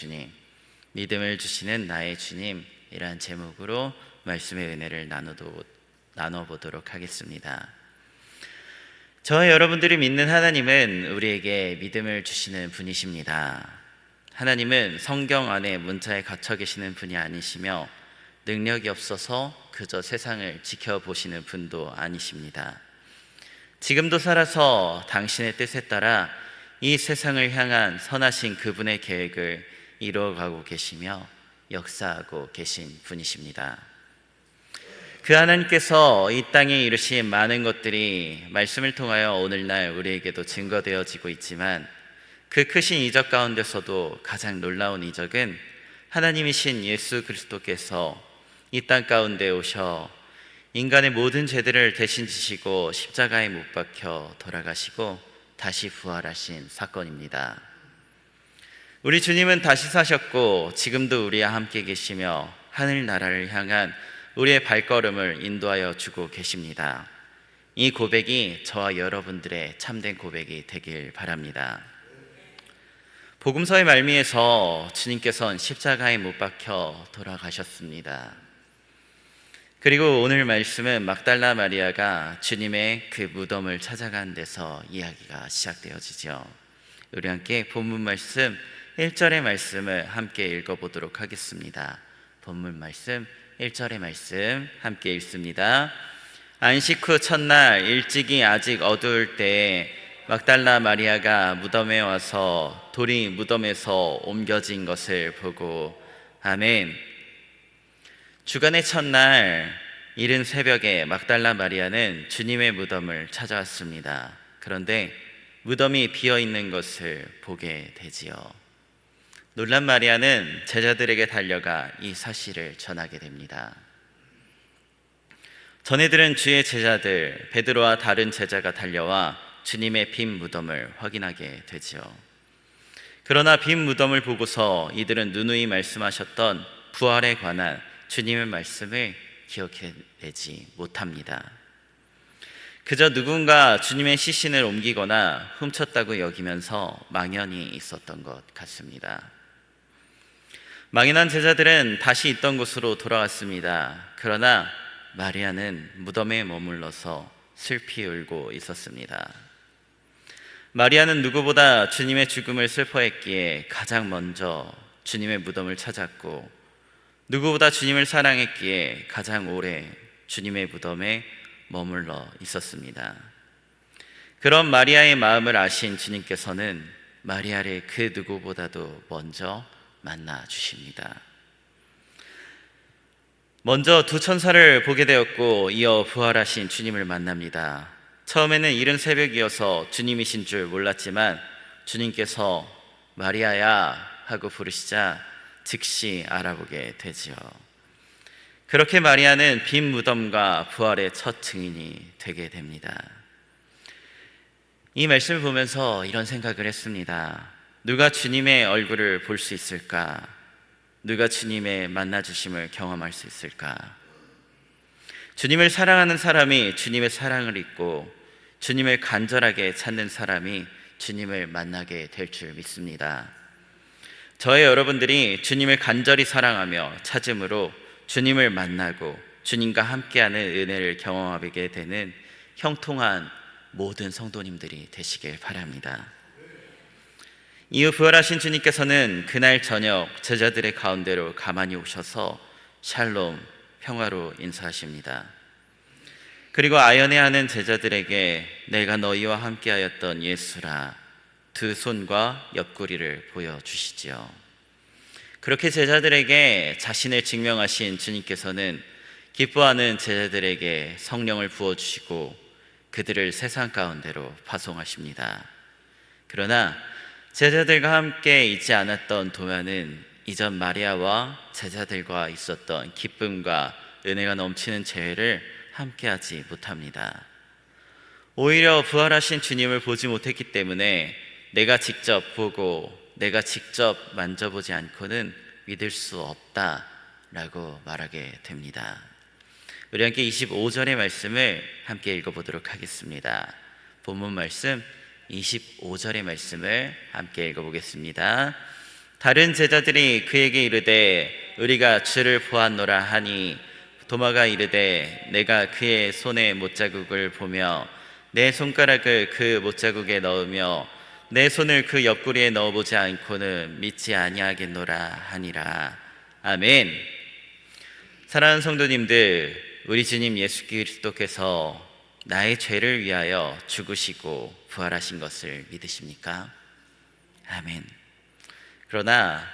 주님, 믿음을 주시는 나의 주님이란 제목으로 말씀의 은혜를 나눠보도록 하겠습니다. 저와 여러분들이 믿는 하나님은 우리에게 믿음을 주시는 분이십니다. 하나님은 성경 안에 문자에 갇혀 계시는 분이 아니시며 능력이 없어서 그저 세상을 지켜보시는 분도 아니십니다. 지금도 살아서 당신의 뜻에 따라 이 세상을 향한 선하신 그분의 계획을 이루어가고 계시며 역사하고 계신 분이십니다. 그 하나님께서 이 땅에 이루신 많은 것들이 말씀을 통하여 오늘날 우리에게도 증거되어지고 있지만, 그 크신 이적 가운데서도 가장 놀라운 이적은 하나님이신 예수 그리스도께서 이 땅 가운데 오셔 인간의 모든 죄들을 대신 지시고 십자가에 못 박혀 돌아가시고 다시 부활하신 사건입니다. 우리 주님은 다시 사셨고 지금도 우리와 함께 계시며 하늘나라를 향한 우리의 발걸음을 인도하여 주고 계십니다. 이 고백이 저와 여러분들의 참된 고백이 되길 바랍니다. 복음서의 말미에서 주님께서는 십자가에 못 박혀 돌아가셨습니다. 그리고 오늘 말씀은 막달라 마리아가 주님의 그 무덤을 찾아간 데서 이야기가 시작되어지죠. 우리 함께 본문 말씀 1절의 말씀을 함께 읽어보도록 하겠습니다. 본문 말씀 1절의 말씀 함께 읽습니다. 안식 후 첫날 일찍이 아직 어두울 때에 막달라 마리아가 무덤에 와서 돌이 무덤에서 옮겨진 것을 보고 아멘. 주간의 첫날 이른 새벽에 막달라 마리아는 주님의 무덤을 찾아왔습니다. 그런데 무덤이 비어있는 것을 보게 되지요. 놀란 마리아는 제자들에게 달려가 이 사실을 전하게 됩니다. 전해들은 주의 제자들 베드로와 다른 제자가 달려와 주님의 빈 무덤을 확인하게 되지요. 그러나 빈 무덤을 보고서 이들은 누누이 말씀하셨던 부활에 관한 주님의 말씀을 기억해내지 못합니다. 그저 누군가 주님의 시신을 옮기거나 훔쳤다고 여기면서 망연히 있었던 것 같습니다. 망연한 제자들은 다시 있던 곳으로 돌아왔습니다. 그러나 마리아는 무덤에 머물러서 슬피 울고 있었습니다. 마리아는 누구보다 주님의 죽음을 슬퍼했기에 가장 먼저 주님의 무덤을 찾았고, 누구보다 주님을 사랑했기에 가장 오래 주님의 무덤에 머물러 있었습니다. 그런 마리아의 마음을 아신 주님께서는 마리아를 그 누구보다도 먼저 만나 주십니다. 먼저 두 천사를 보게 되었고 이어 부활하신 주님을 만납니다. 처음에는 이른 새벽이어서 주님이신 줄 몰랐지만 주님께서 마리아야 하고 부르시자 즉시 알아보게 되지요. 그렇게 마리아는 빈 무덤과 부활의 첫 증인이 되게 됩니다. 이 말씀을 보면서 이런 생각을 했습니다. 누가 주님의 얼굴을 볼 수 있을까? 누가 주님의 만나주심을 경험할 수 있을까? 주님을 사랑하는 사람이 주님의 사랑을 잊고 주님을 간절하게 찾는 사람이 주님을 만나게 될 줄 믿습니다. 저의 여러분들이 주님을 간절히 사랑하며 찾음으로 주님을 만나고 주님과 함께하는 은혜를 경험하게 되는 형통한 모든 성도님들이 되시길 바랍니다. 이후 부활하신 주님께서는 그날 저녁 제자들의 가운데로 가만히 오셔서 샬롬, 평화로 인사하십니다. 그리고 아연해하는 제자들에게 내가 너희와 함께하였던 예수라 두 손과 옆구리를 보여주시지요. 그렇게 제자들에게 자신을 증명하신 주님께서는 기뻐하는 제자들에게 성령을 부어주시고 그들을 세상 가운데로 파송하십니다. 그러나 제자들과 함께 있지 않았던 도마는 이전 마리아와 제자들과 있었던 기쁨과 은혜가 넘치는 재회를 함께하지 못합니다. 오히려 부활하신 주님을 보지 못했기 때문에 내가 직접 보고 내가 직접 만져보지 않고는 믿을 수 없다라고 말하게 됩니다. 우리 함께 25절의 말씀을 함께 읽어보도록 하겠습니다. 본문 말씀 25절의 말씀을 함께 읽어보겠습니다. 다른 제자들이 그에게 이르되 우리가 주를 보았노라 하니 도마가 이르되 내가 그의 손에 못자국을 보며 내 손가락을 그 못자국에 넣으며 내 손을 그 옆구리에 넣어보지 않고는 믿지 아니하겠노라 하니라. 아멘. 사랑하는 성도님들, 우리 주님 예수 그리스도께서 나의 죄를 위하여 죽으시고 부활하신 것을 믿으십니까? 아멘. 그러나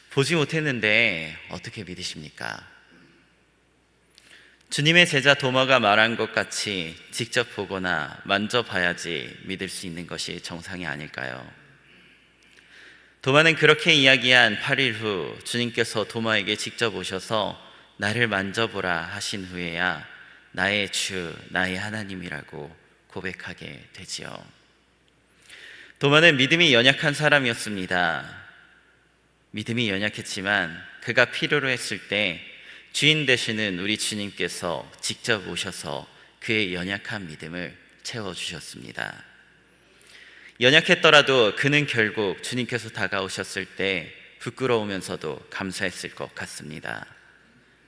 보지 못했는데 어떻게 믿으십니까? 주님의 제자 도마가 말한 것 같이 직접 보거나 만져봐야지 믿을 수 있는 것이 정상이 아닐까요? 도마는 그렇게 이야기한 8일 후 주님께서 도마에게 직접 오셔서 나를 만져보라 하신 후에야 나의 주, 나의 하나님이라고 고백하게 되지요. 도마는 믿음이 연약한 사람이었습니다. 믿음이 연약했지만 그가 필요로 했을 때 주인 되시는 우리 주님께서 직접 오셔서 그의 연약한 믿음을 채워주셨습니다. 연약했더라도 그는 결국 주님께서 다가오셨을 때 부끄러우면서도 감사했을 것 같습니다.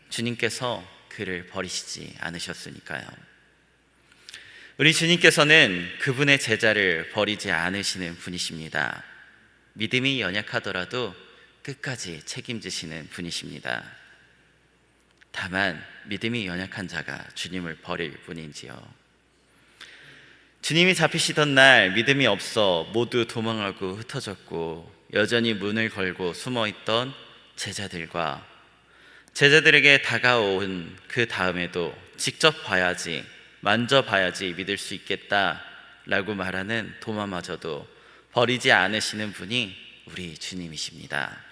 주님께서 그를 버리시지 않으셨으니까요. 우리 주님께서는 그분의 제자를 버리지 않으시는 분이십니다. 믿음이 연약하더라도 끝까지 책임지시는 분이십니다. 다만 믿음이 연약한 자가 주님을 버릴 뿐인지요. 주님이 잡히시던 날 믿음이 없어 모두 도망하고 흩어졌고 여전히 문을 걸고 숨어있던 제자들과 제자들에게 다가온 그 다음에도 직접 봐야지, 만져봐야지 믿을 수 있겠다라고 말하는 도마마저도 버리지 않으시는 분이 우리 주님이십니다.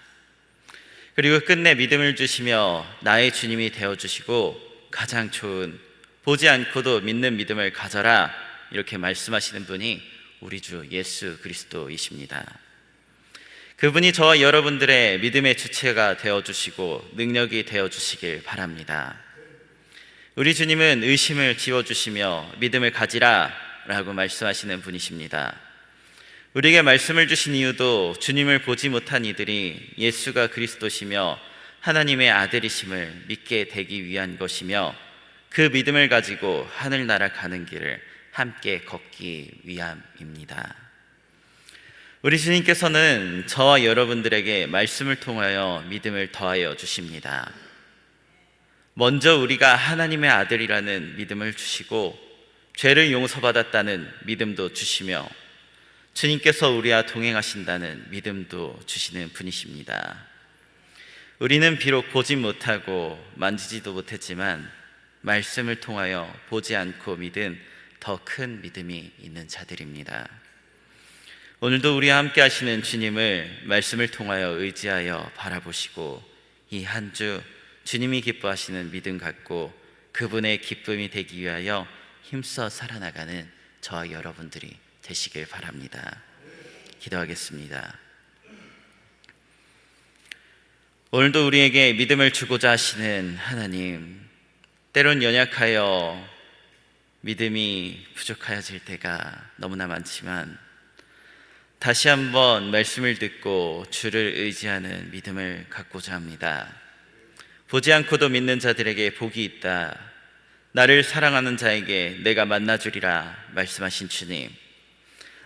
그리고 끝내 믿음을 주시며 나의 주님이 되어주시고 가장 좋은 보지 않고도 믿는 믿음을 가져라 이렇게 말씀하시는 분이 우리 주 예수 그리스도이십니다. 그분이 저와 여러분들의 믿음의 주체가 되어주시고 능력이 되어주시길 바랍니다. 우리 주님은 의심을 지워주시며 믿음을 가지라 라고 말씀하시는 분이십니다. 우리에게 말씀을 주신 이유도 주님을 보지 못한 이들이 예수가 그리스도시며 하나님의 아들이심을 믿게 되기 위한 것이며 그 믿음을 가지고 하늘나라 가는 길을 함께 걷기 위함입니다. 우리 주님께서는 저와 여러분들에게 말씀을 통하여 믿음을 더하여 주십니다. 먼저 우리가 하나님의 아들이라는 믿음을 주시고 죄를 용서받았다는 믿음도 주시며 주님께서 우리와 동행하신다는 믿음도 주시는 분이십니다. 우리는 비록 보지 못하고 만지지도 못했지만 말씀을 통하여 보지 않고 믿은 더 큰 믿음이 있는 자들입니다. 오늘도 우리와 함께 하시는 주님을 말씀을 통하여 의지하여 바라보시고 이 한 주 주님이 기뻐하시는 믿음 갖고 그분의 기쁨이 되기 위하여 힘써 살아나가는 저와 여러분들이 되시길 바랍니다. 기도하겠습니다. 오늘도 우리에게 믿음을 주고자 하시는 하나님, 때론 연약하여 믿음이 부족하여질 때가 너무나 많지만 다시 한번 말씀을 듣고 주를 의지하는 믿음을 갖고자 합니다. 보지 않고도 믿는 자들에게 복이 있다. 나를 사랑하는 자에게 내가 만나주리라 말씀하신 주님,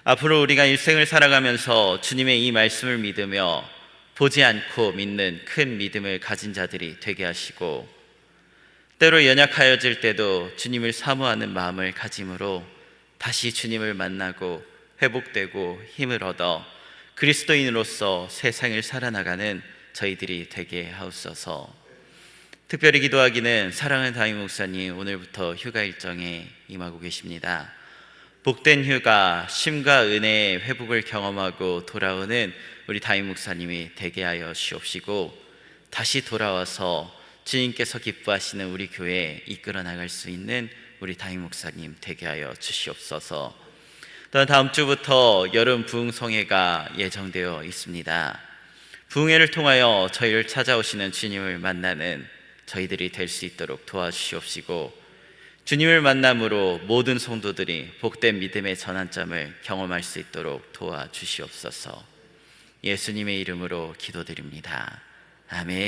앞으로 우리가 일생을 살아가면서 주님의 이 말씀을 믿으며 보지 않고 믿는 큰 믿음을 가진 자들이 되게 하시고 때로 연약하여질 때도 주님을 사모하는 마음을 가짐으로 다시 주님을 만나고 회복되고 힘을 얻어 그리스도인으로서 세상을 살아나가는 저희들이 되게 하옵소서. 특별히 기도하기는 사랑하는 담임 목사님 오늘부터 휴가 일정에 임하고 계십니다. 복된 휴가, 쉼과 은혜의 회복을 경험하고 돌아오는 우리 담임 목사님이 되게 하여 주옵시고 다시 돌아와서 주님께서 기뻐하시는 우리 교회에 이끌어 나갈 수 있는 우리 담임 목사님 되게 하여 주시옵소서. 또한 다음 주부터 여름 부흥성회가 예정되어 있습니다. 부흥회를 통하여 저희를 찾아오시는 주님을 만나는 저희들이 될 수 있도록 도와주시옵시고 주님을 만남으로 모든 성도들이 복된 믿음의 전환점을 경험할 수 있도록 도와주시옵소서. 예수님의 이름으로 기도드립니다. 아멘.